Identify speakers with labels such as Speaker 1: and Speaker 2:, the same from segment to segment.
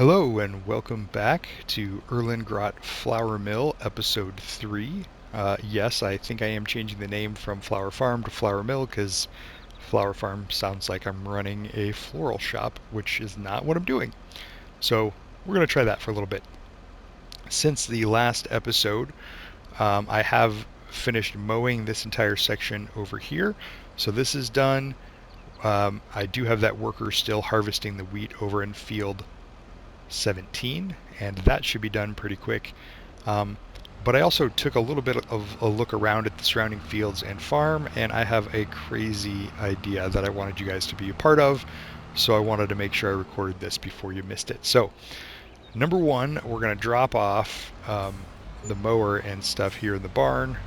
Speaker 1: Hello and welcome back to Erlengrat Flour Mill, Episode 3. Yes, I think I am changing the name from Flower Farm to Flour Mill because Flower Farm sounds like I'm running a floral shop, which is not what I'm doing. So we're going to try that for a little bit. Since the last episode, I have finished mowing this entire section over here. So this is done. I do have that worker still harvesting the wheat over in field 17, and that should be done pretty quick. But I also took a little bit of a look around at the surrounding fields and farm, and I have a crazy idea that I wanted you guys to be a part of, so I wanted to make sure I recorded this before you missed it. So, number one, we're going to drop off the mower and stuff here in the barn.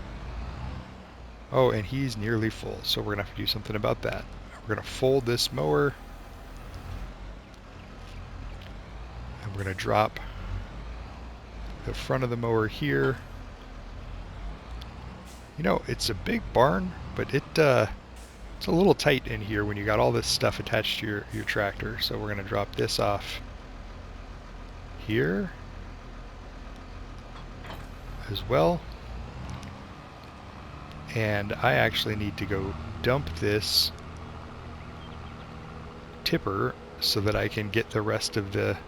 Speaker 1: Oh, and he's nearly full, so we're going to have to do something about that. We're going to fold this mower, and we're going to drop the front of the mower here. You know, it's a big barn, but it's a little tight in here when you got all this stuff attached to your tractor. So we're going to drop this off here as well. And I actually need to go dump this tipper so that I can get the rest of the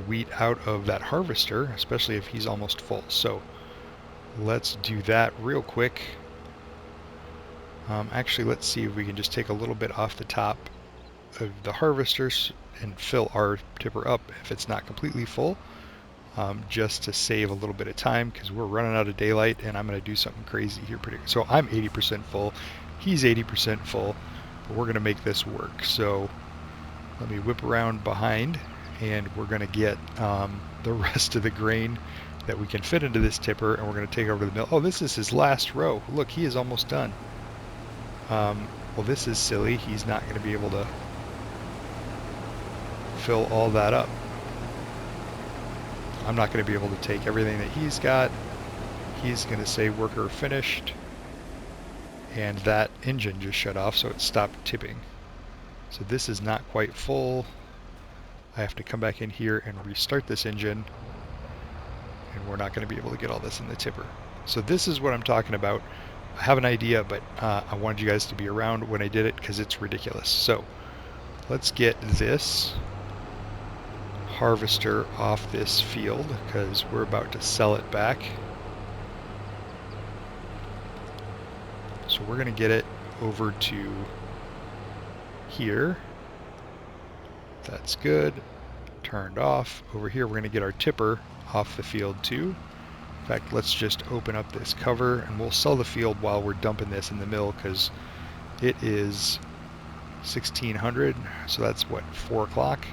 Speaker 1: wheat out of that harvester, especially if he's almost full. So let's do that real quick. Actually, let's see if we can just take a little bit off the top of the harvesters and fill our tipper up if it's not completely full, just to save a little bit of time because we're running out of daylight and I'm going to do something crazy here. So I'm 80% full, he's 80% full, but we're going to make this work. So let me whip around behind and we're going to get the rest of the grain that we can fit into this tipper, and we're going to take over to the mill. Oh, this is his last row. Look, he is almost done. Well, this is silly. He's not going to be able to fill all that up. I'm not going to be able to take everything that he's got. He's going to say worker finished, and that engine just shut off, so it stopped tipping. So this is not quite full. I have to come back in here and restart this engine, and we're not going to be able to get all this in the tipper. So this is what I'm talking about. I have an idea, but I wanted you guys to be around when I did it because it's ridiculous. So let's get this harvester off this field because we're about to sell it back. So we're going to get it over to here. That's good. Turned off. Over here we're going to get our tipper off the field too. In fact, let's just open up this cover and we'll sell the field while we're dumping this in the mill because it is 1600, so that's what, 4 o'clock.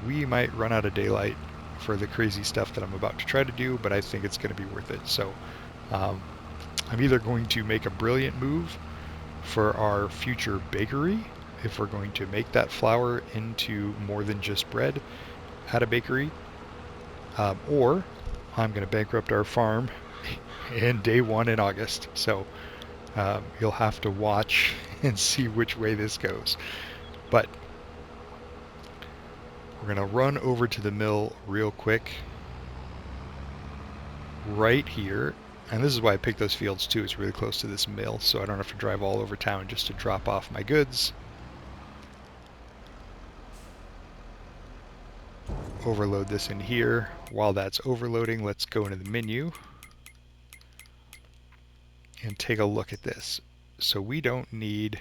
Speaker 1: We might run out of daylight for the crazy stuff that I'm about to try to do, but I think it's going to be worth it. So I'm either going to make a brilliant move for our future bakery if we're going to make that flour into more than just bread at a bakery, or I'm going to bankrupt our farm in day 1 in August. So you'll have to watch and see which way this goes. But we're going to run over to the mill real quick right here. And this is why I picked those fields too. It's really close to this mill, so I don't have to drive all over town just to drop off my goods. Overload this in here. While that's overloading, let's go into the menu and take a look at this. So we don't need,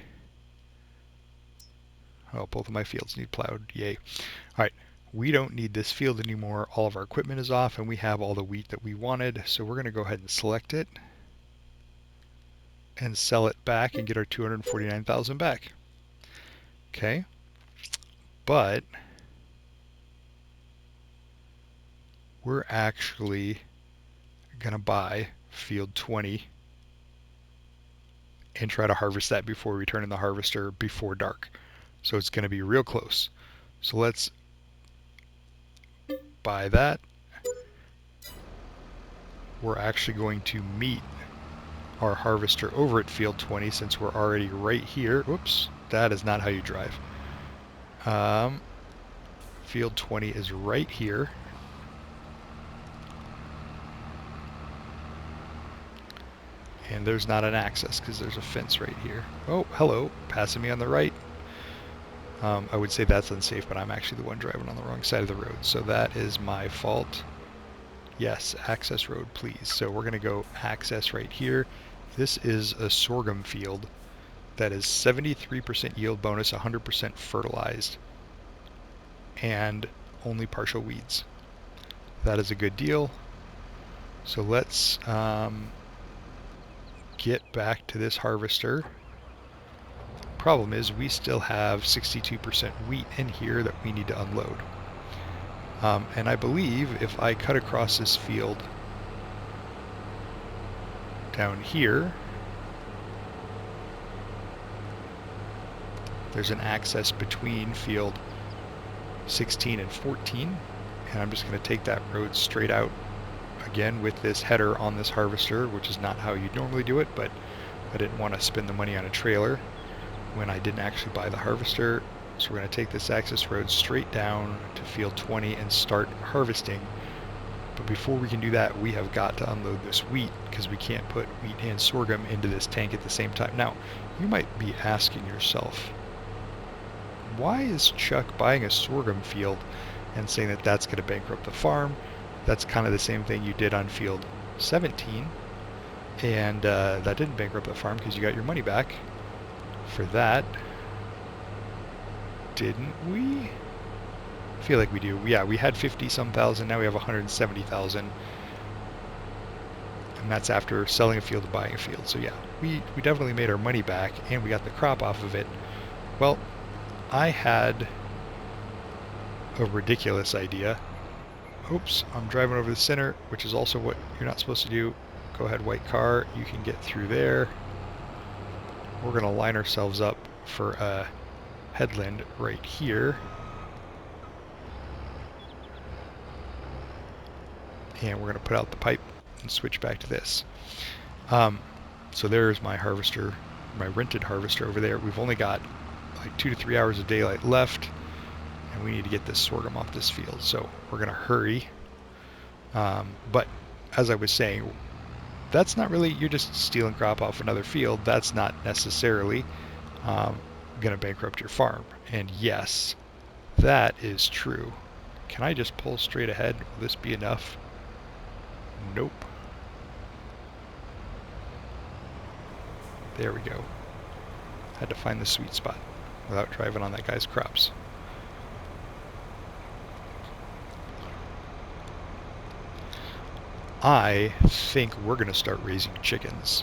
Speaker 1: oh, both of my fields need plowed, yay. All right, we don't need this field anymore. All of our equipment is off and we have all the wheat that we wanted. So we're gonna go ahead and select it and sell it back and get our 249,000 back. Okay, but we're actually gonna buy field 20 and try to harvest that before we turn in the harvester before dark. So it's going to be real close. So let's buy that. We're actually going to meet our harvester over at field 20 since we're already right here. Oops, that is not how you drive. Field 20 is right here. And there's not an access because there's a fence right here. Oh, hello, passing me on the right. I would say that's unsafe, but I'm actually the one driving on the wrong side of the road. So that is my fault. Yes, access road, please. So we're going to go access right here. This is a sorghum field that is 73% yield bonus, 100% fertilized, and only partial weeds. That is a good deal. So let's get back to this harvester. Problem is we still have 62% wheat in here that we need to unload. And I believe if I cut across this field down here, there's an access between field 16 and 14, and I'm just going to take that road straight out again with this header on this harvester, which is not how you'd normally do it, but I didn't want to spend the money on a trailer when I didn't actually buy the harvester. So we're going to take this access road straight down to field 20 and start harvesting. But before we can do that, we have got to unload this wheat because we can't put wheat and sorghum into this tank at the same time. Now, you might be asking yourself, why is Chuck buying a sorghum field and saying that that's going to bankrupt the farm? That's kind of the same thing you did on field 17, and that didn't bankrupt the farm because you got your money back for that. Didn't we? I feel like we do. Yeah, we had 50-some thousand, now we have 170,000. And that's after selling a field and buying a field. So yeah, we definitely made our money back and we got the crop off of it. Well, I had a ridiculous idea. Oops, I'm driving over the center, which is also what you're not supposed to do. Go ahead, white car, you can get through there. We're going to line ourselves up for a headland right here. And we're going to put out the pipe and switch back to this. So there's my harvester, my rented harvester over there. We've only got like 2 to 3 hours of daylight left, and we need to get this sorghum off this field. So we're going to hurry. But as I was saying, that's not really, you're just stealing crop off another field. That's not necessarily going to bankrupt your farm. And yes, that is true. Can I just pull straight ahead? Will this be enough? Nope. There we go. Had to find the sweet spot without driving on that guy's crops. I think we're going to start raising chickens.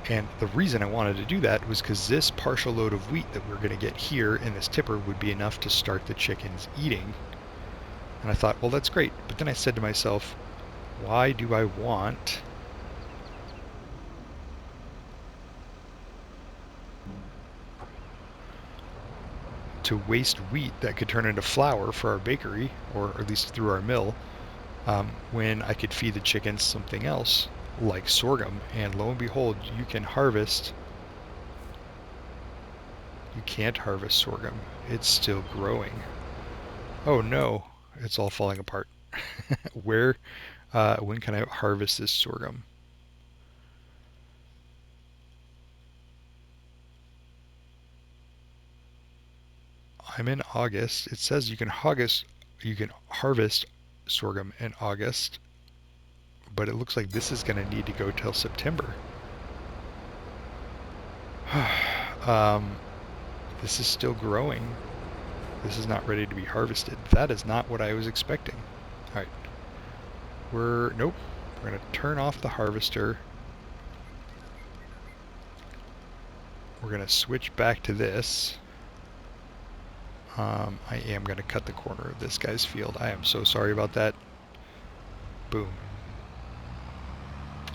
Speaker 1: And the reason I wanted to do that was because this partial load of wheat that we're going to get here in this tipper would be enough to start the chickens eating. And I thought, well, that's great. But then I said to myself, why do I want to waste wheat that could turn into flour for our bakery, or at least through our mill, when I could feed the chickens something else like sorghum? And lo and behold, you can harvest. You can't harvest sorghum. It's still growing. Oh no, it's all falling apart. When can I harvest this sorghum? I'm in August. It says you can harvest sorghum in August, but it looks like this is going to need to go till September. This is still growing. This is not ready to be harvested. That is not what I was expecting. All right. Nope. We're going to turn off the harvester. We're going to switch back to this. I am going to cut the corner of this guy's field. I am so sorry about that. Boom.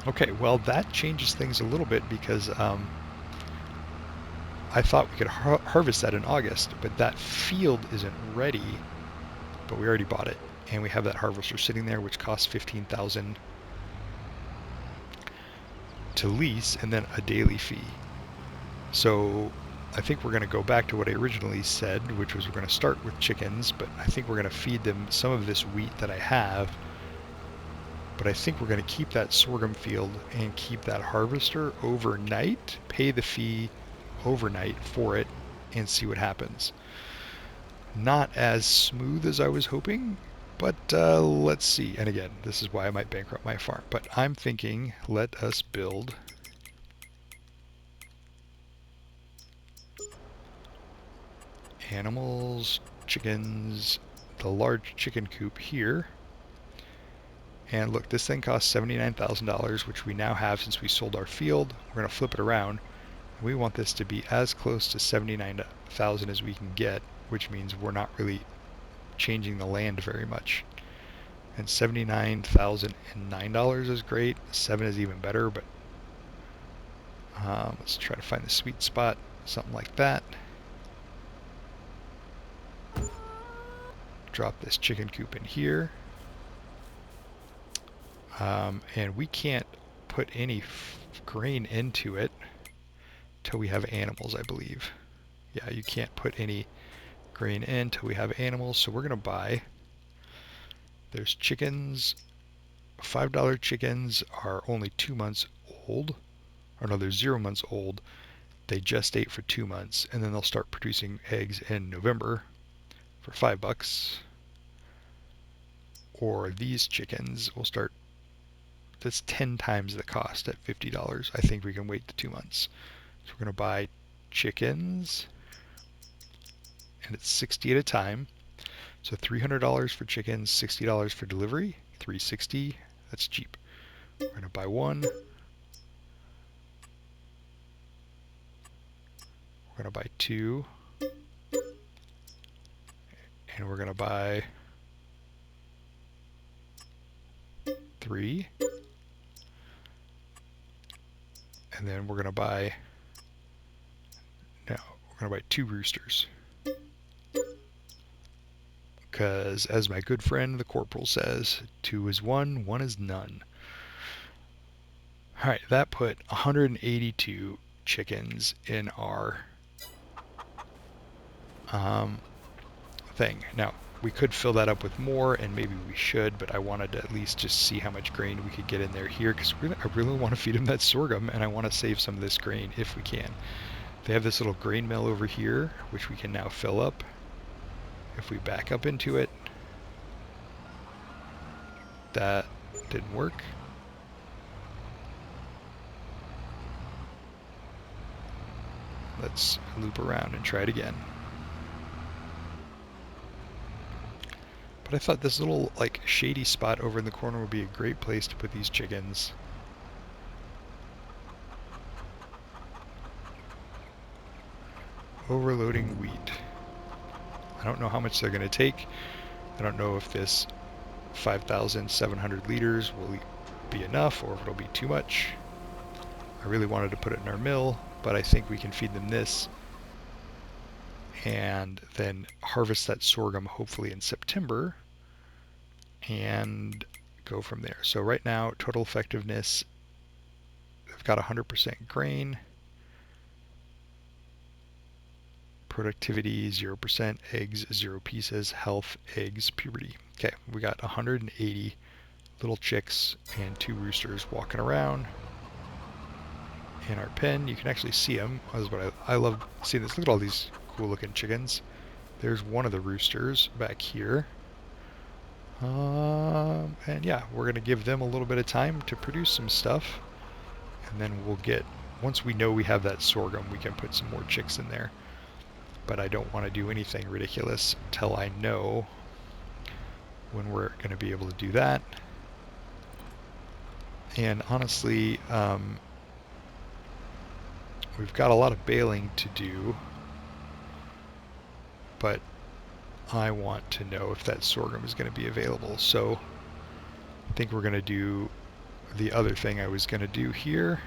Speaker 1: Okay, well that changes things a little bit because I thought we could harvest that in August, but that field isn't ready, but we already bought it. And we have that harvester sitting there, which costs $15,000 to lease and then a daily fee. So I think we're going to go back to what I originally said, which was we're going to start with chickens, but I think we're going to feed them some of this wheat that I have. But I think we're going to keep that sorghum field and keep that harvester overnight, pay the fee overnight for it, and see what happens. Not as smooth as I was hoping, but let's see. And again, this is why I might bankrupt my farm. But I'm thinking, let us build animals, chickens, the large chicken coop here. And look, this thing costs $79,000, which we now have since we sold our field. We're going to flip it around. And we want this to be as close to 79,000 as we can get, which means we're not really changing the land very much. And $79,009 is great. 7 is even better, but let's try to find the sweet spot, something like that. Drop this chicken coop in here. And we can't put any grain into it till we have animals, I believe. Yeah, you can't put any grain in till we have animals, so we're going to buy. There's chickens. $5 chickens are only 2 months old. Or no, they're 0 months old. They gestate for 2 months, and then they'll start producing eggs in November for $5. Or these chickens will start, that's 10 times the cost at $50. I think we can wait the 2 months. So we're going to buy chickens, and it's 60 at a time. So $300 for chickens, $60 for delivery, $360. That's cheap. We're going to buy one. We're going to buy two. And we're going to buy three. And then we're going to buy, no, we're going to buy 2 roosters. Because as my good friend the corporal says, 2 is 1, 1 is none. Alright, that put 182 chickens in our thing. Now, we could fill that up with more, and maybe we should, but I wanted to at least just see how much grain we could get in there here, because I really want to feed them that sorghum, and I want to save some of this grain if we can. They have this little grain mill over here, which we can now fill up. If we back up into it, that didn't work. Let's loop around and try it again. But I thought this little like shady spot over in the corner would be a great place to put these chickens. Overloading wheat. I don't know how much they're going to take. I don't know if this 5,700 liters will be enough or if it'll be too much. I really wanted to put it in our mill, but I think we can feed them this and then harvest that sorghum hopefully in September and go from there. So right now, total effectiveness, they've got 100% grain. Productivity 0%, eggs 0 pieces, health, eggs, puberty. Okay, we got 180 little chicks and 2 roosters walking around in our pen. You can actually see them. That's what I love seeing this. Look at all these cool looking chickens. There's one of the roosters back here. And yeah, we're going to give them a little bit of time to produce some stuff. And then we'll get, once we know we have that sorghum, we can put some more chicks in there. But I don't want to do anything ridiculous until I know when we're going to be able to do that. And honestly, we've got a lot of baling to do, but I want to know if that sorghum is going to be available. So I think we're going to do the other thing I was going to do here.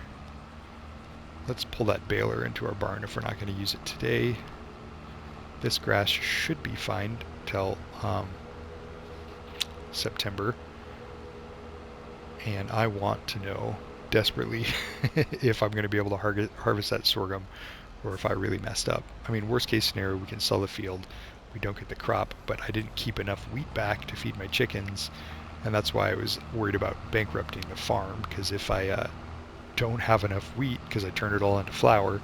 Speaker 1: Let's pull that baler into our barn if we're not going to use it today. This grass should be fine till September. And I want to know desperately if I'm going to be able to harvest that sorghum or if I really messed up. I mean, worst case scenario, we can sell the field, we don't get the crop, but I didn't keep enough wheat back to feed my chickens, and that's why I was worried about bankrupting the farm, because if I don't have enough wheat because I turned it all into flour,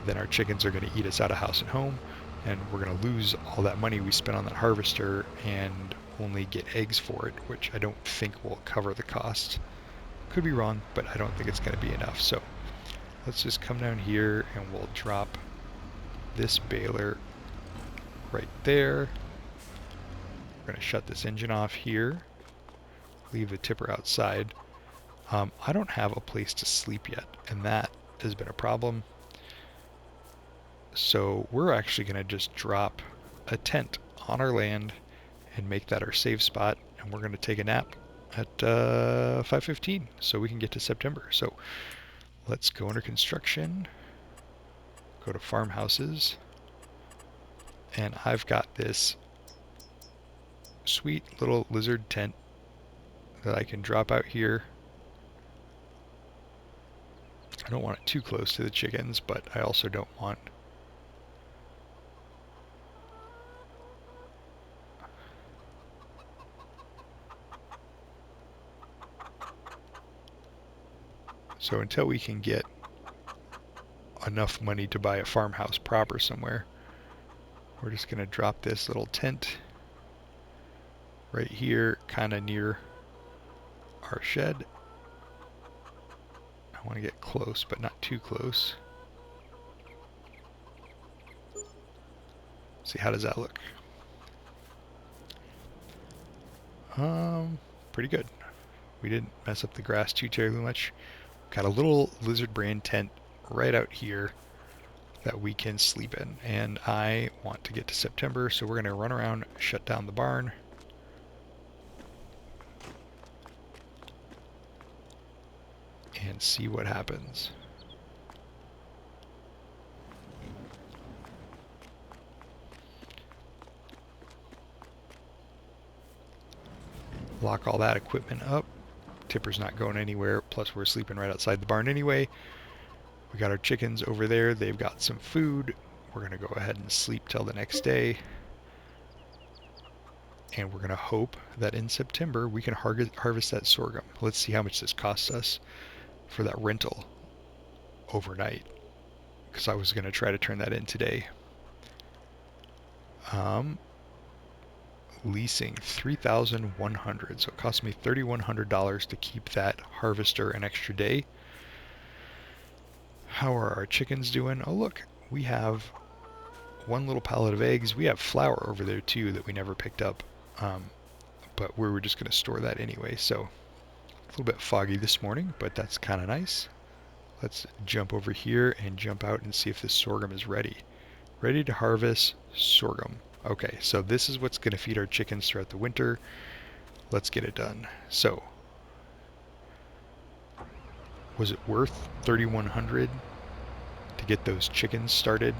Speaker 1: then our chickens are going to eat us out of house and home, and we're going to lose all that money we spent on that harvester and only get eggs for it, which I don't think will cover the cost. Could be wrong, but I don't think it's going to be enough. So let's just come down here and we'll drop this baler right there. We're going to shut this engine off here, leave the tipper outside. I don't have a place to sleep yet, and that has been a problem. So we're actually going to just drop a tent on our land and make that our safe spot, and we're going to take a nap at 5:15 so we can get to September. So let's go under construction, go to farmhouses, and I've got this sweet little lizard tent that I can drop out here. I don't want it too close to the chickens, but I also don't want so until we can get enough money to buy a farmhouse proper somewhere, we're just going to drop this little tent right here, kind of near our shed. I want to get close, but not too close. See, how does that look? Pretty good. We didn't mess up the grass too terribly much. Got a little lizard brain tent right out here that we can sleep in, and I want to get to September, so we're going to run around, shut down the barn, and see what happens. Lock all that equipment up. Tipper's not going anywhere, plus we're sleeping right outside the barn anyway. We got our chickens over there, they've got some food. We're going to go ahead and sleep till the next day. And we're going to hope that in September we can harvest that sorghum. Let's see how much this costs us for that rental overnight, because I was going to try to turn that in today. Leasing $3,100, so it cost me $3,100 to keep that harvester an extra day. How are our chickens doing? Oh look, we have one little pallet of eggs. We have flour over there too that we never picked up, but we were just going to store that anyway. So a little bit foggy this morning, but that's kind of nice. Let's jump over here and jump out and see if this sorghum is ready. Ready to harvest sorghum. Okay, so this is what's going to feed our chickens throughout the winter. Let's get it done. So, was it worth $3,100 to get those chickens started?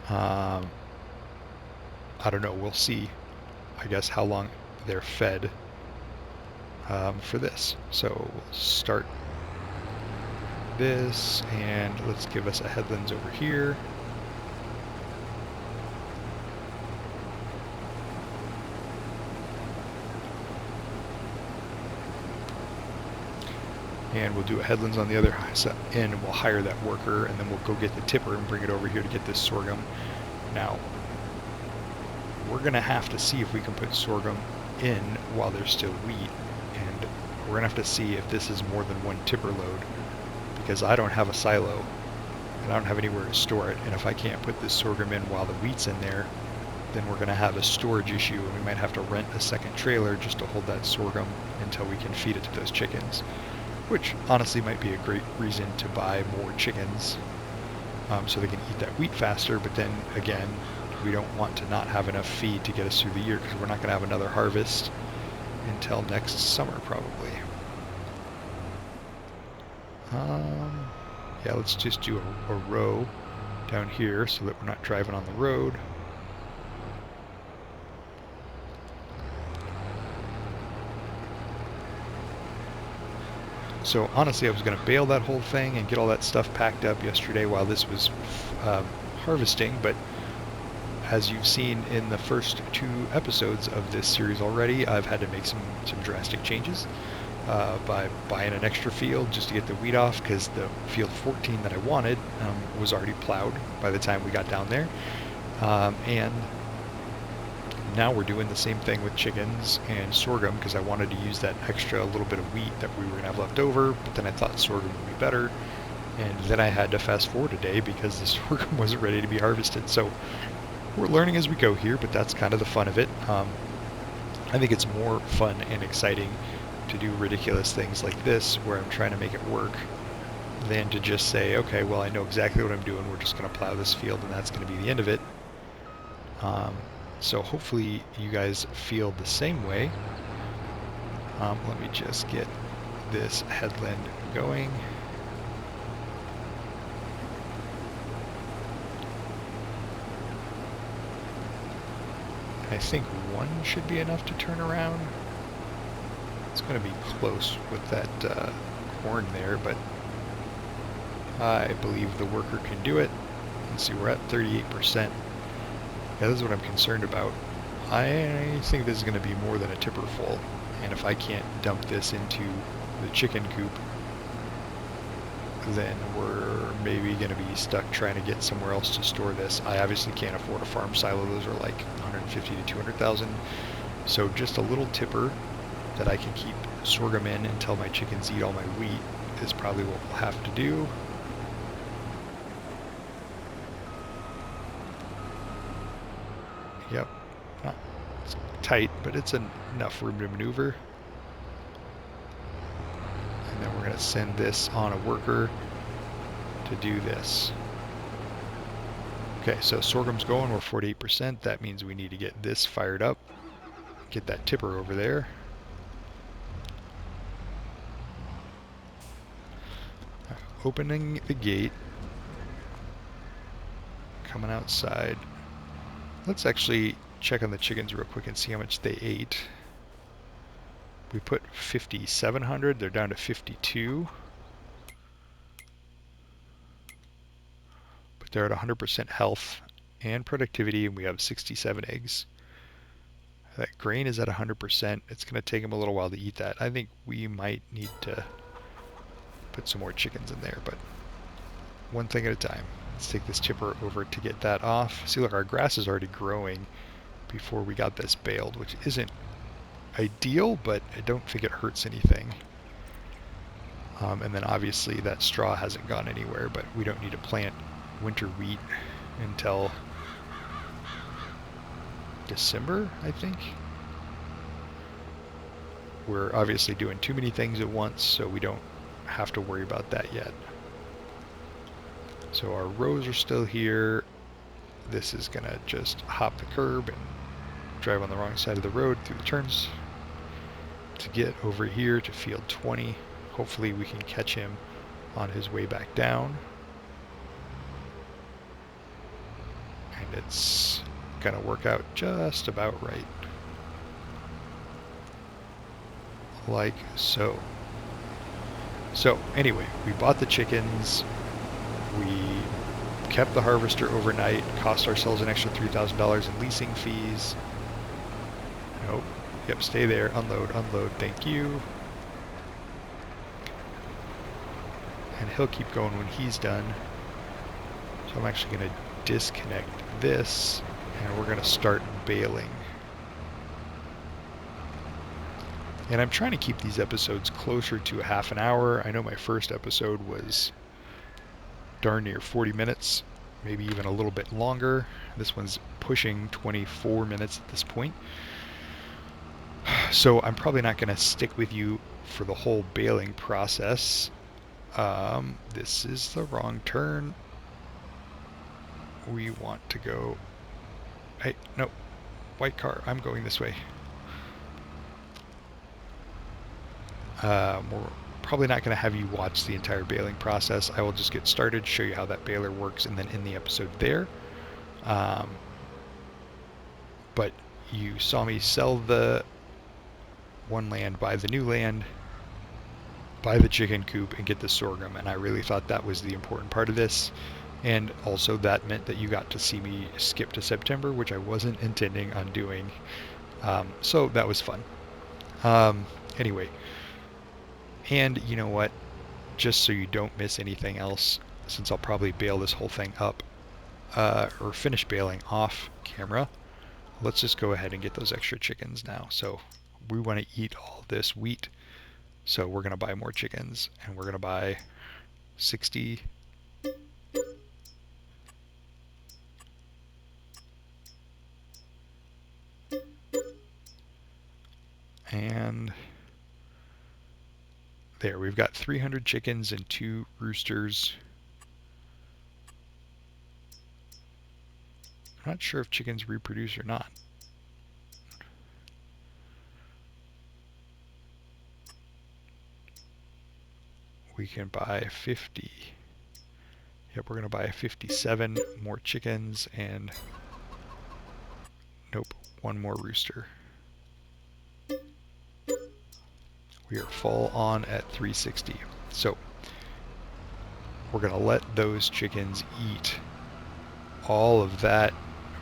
Speaker 1: I don't know. We'll see, I guess, how long they're fed for this. So we'll start this, and let's give us a headlands over here. And we'll do a headlands on the other end, and we'll hire that worker, and then we'll go get the tipper and bring it over here to get this sorghum. Now, we're going to have to see if we can put sorghum in while there's still wheat, and we're going to have to see if this is more than one tipper load, because I don't have a silo, and I don't have anywhere to store it, and if I can't put this sorghum in while the wheat's in there, then we're going to have a storage issue, and we might have to rent a second trailer just to hold that sorghum until we can feed it to those chickens. Which honestly might be a great reason to buy more chickens, so they can eat that wheat faster, but then again, we don't want to not have enough feed to get us through the year, because we're not going to have another harvest until next summer probably. Yeah, let's just do a row down here so that we're not driving on the road. So honestly, I was going to bale that whole thing and get all that stuff packed up yesterday while this was harvesting, but as you've seen in the first 2 episodes of this series already, I've had to make some drastic changes by buying an extra field just to get the weed off, because the field 14 that I wanted was already plowed by the time we got down there. And now we're doing the same thing with chickens and sorghum, because I wanted to use that extra little bit of wheat that we were going to have left over, but then I thought sorghum would be better. And then I had to fast forward a day because the sorghum wasn't ready to be harvested. So we're learning as we go here, but that's kind of the fun of it. I think it's more fun and exciting to do ridiculous things like this, where I'm trying to make it work, than to just say, okay, well, I know exactly what I'm doing. We're just going to plow this field, and that's going to be the end of it. So hopefully you guys feel the same way. Let me just get this headland going. I think one should be enough to turn around. It's going to be close with that corn there, but I believe the worker can do it. Let's see, we're at 38%. Yeah, this is what I'm concerned about. I think this is going to be more than a tipper full, and if I can't dump this into the chicken coop, then we're maybe going to be stuck trying to get somewhere else to store this. I obviously can't afford a farm silo. Those are like 150 to 200,000. So just a little tipper that I can keep sorghum in until my chickens eat all my wheat is probably what we'll have to do. Yep, not it's tight, but it's enough room to maneuver. And then we're going to send this on a worker to do this. Okay, so sorghum's going, we're 48%. That means we need to get this fired up, get that tipper over there. Opening the gate, coming outside. Let's actually check on the chickens real quick and see how much they ate. We put 5,700, they're down to 52. But they're at 100% health and productivity, and we have 67 eggs. That grain is at 100%. It's going to take them a little while to eat that. I think we might need to put some more chickens in there, but one thing at a time. Let's take this chipper over to get that off. See, look, our grass is already growing before we got this baled, which isn't ideal, but I don't think it hurts anything. And then obviously that straw hasn't gone anywhere, but we don't need to plant winter wheat until December, I think. We're obviously doing too many things at once, so we don't have to worry about that yet. So our rows are still here. This is gonna just hop the curb and drive on the wrong side of the road through the turns to get over here to field 20. Hopefully we can catch him on his way back down. And it's gonna work out just about right. Like so. So anyway, we bought the chickens. We kept the harvester overnight, cost ourselves an extra $3,000 in leasing fees. Nope. Yep, stay there. Unload, unload. Thank you. And he'll keep going when he's done. So I'm actually going to disconnect this, and we're going to start baling. And I'm trying to keep these episodes closer to a half an hour. I know my first episode was darn near 40 minutes, maybe even a little bit longer. This one's pushing 24 minutes at this point. So I'm probably not going to stick with you for the whole baling process. This is the wrong turn. We want to go... Hey, no, white car, I'm going this way. We're probably not going to have you watch the entire baling process. I will just get started, show you how that baler works, and then end the episode there. But you saw me sell the one land, buy the new land. buy the chicken coop and get the sorghum, and I really thought that was the important part of this. And also that meant that you got to see me skip to September, which I wasn't intending on doing. So that was fun. Anyway, and you know what? Just so you don't miss anything else, since I'll probably bale this whole thing up, or finish baling off camera, let's just go ahead and get those extra chickens now. So we want to eat all this wheat, so we're going to buy more chickens, and we're going to buy 60. And there, we've got 300 chickens and 2 roosters. I'm not sure if chickens reproduce or not. We can buy 50. Yep, we're going to buy 57 more chickens and nope, 1 more rooster. We are full on at 360. So we're going to let those chickens eat all of that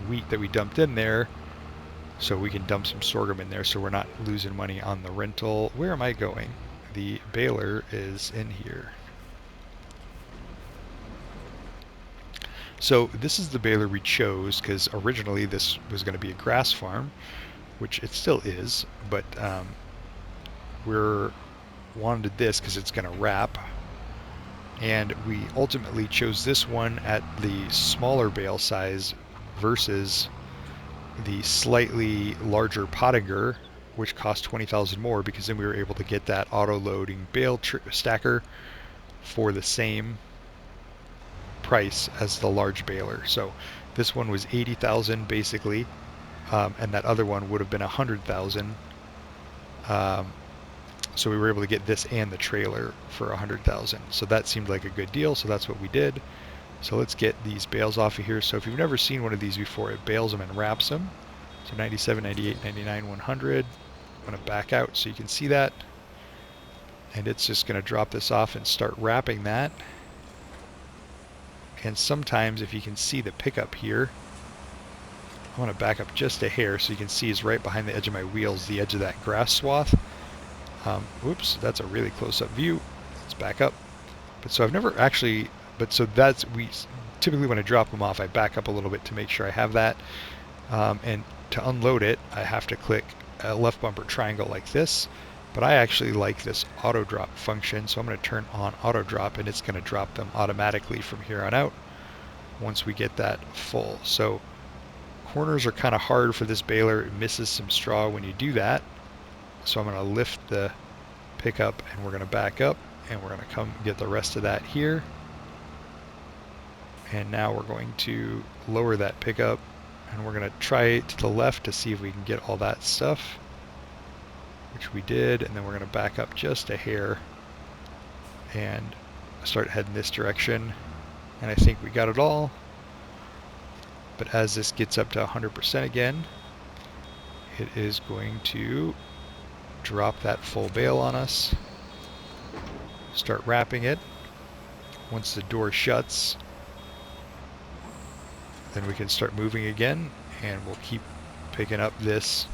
Speaker 1: wheat that we dumped in there, so we can dump some sorghum in there so we're not losing money on the rental. Where am I going? The baler is in here. So this is the baler we chose because originally this was going to be a grass farm, which it still is, but we're wanted this because it's going to wrap, and we ultimately chose this one at the smaller bale size versus the slightly larger Pottinger, which cost 20,000 more, because then we were able to get that auto-loading bale stacker for the same price as the large baler. So this one was 80,000 basically, and that other one would have been 100,000. So we were able to get this and the trailer for 100,000. So that seemed like a good deal, so that's what we did. So let's get these bales off of here. So if you've never seen one of these before, it bales them and wraps them. So 97, 98, 99, 100. I'm going to back out so you can see that. And it's just going to drop this off and start wrapping that. And sometimes, if you can see the pickup here, I want to back up just a hair so you can see is right behind the edge of my wheels, the edge of that grass swath. Whoops, that's a really close-up view. Let's back up. But so I've never actually, but so that's, we typically when I drop them off, I back up a little bit to make sure I have that. And to unload it, I have to click a left bumper triangle like this. But I actually like this auto drop function, so I'm going to turn on auto drop, and it's going to drop them automatically from here on out once we get that full. So corners are kind of hard for this baler. It misses some straw when you do that. So I'm going to lift the pickup, and we're going to back up, and we're going to come get the rest of that here. And now we're going to lower that pickup, and we're going to try to the left to see if we can get all that stuff, which we did, and then we're going to back up just a hair and start heading this direction. And I think we got it all. But as this gets up to 100% again, it is going to drop that full bale on us, start wrapping it. Once the door shuts, then we can start moving again, and we'll keep picking up this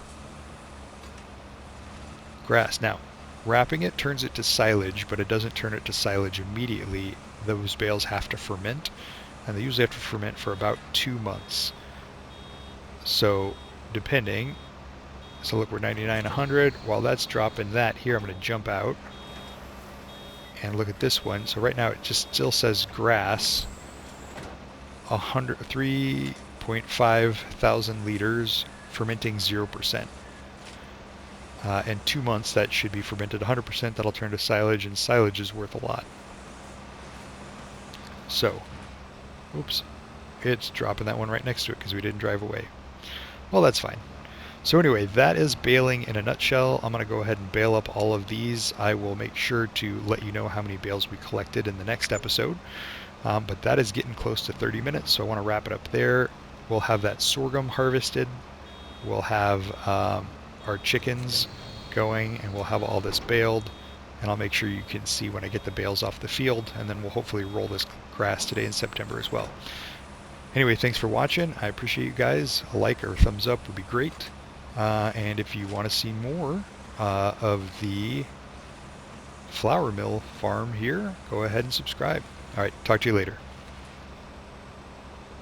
Speaker 1: grass. Now, wrapping it turns it to silage, but it doesn't turn it to silage immediately. Those bales have to ferment, and they usually have to ferment for about 2 months. So depending, so look, we're 99, 100. While that's dropping that here, I'm going to jump out and look at this one. So right now it just still says grass, 3.5 thousand liters, fermenting 0%. In 2 months, that should be fermented 100%. That'll turn to silage, and silage is worth a lot. So, oops, it's dropping that one right next to it because we didn't drive away. Well, that's fine. So anyway, that is baling in a nutshell. I'm going to go ahead and bale up all of these. I will make sure to let you know how many bales we collected in the next episode. But that is getting close to 30 minutes, so I want to wrap it up there. We'll have that sorghum harvested. We'll have our chickens going, and we'll have all this baled. and I'll make sure you can see when I get the bales off the field, and then we'll hopefully roll this grass today in September as well. Anyway, thanks for watching. I appreciate you guys. A like or a thumbs up would be great. And if you want to see more of the flour mill farm here, go ahead and subscribe. All right, talk to you later.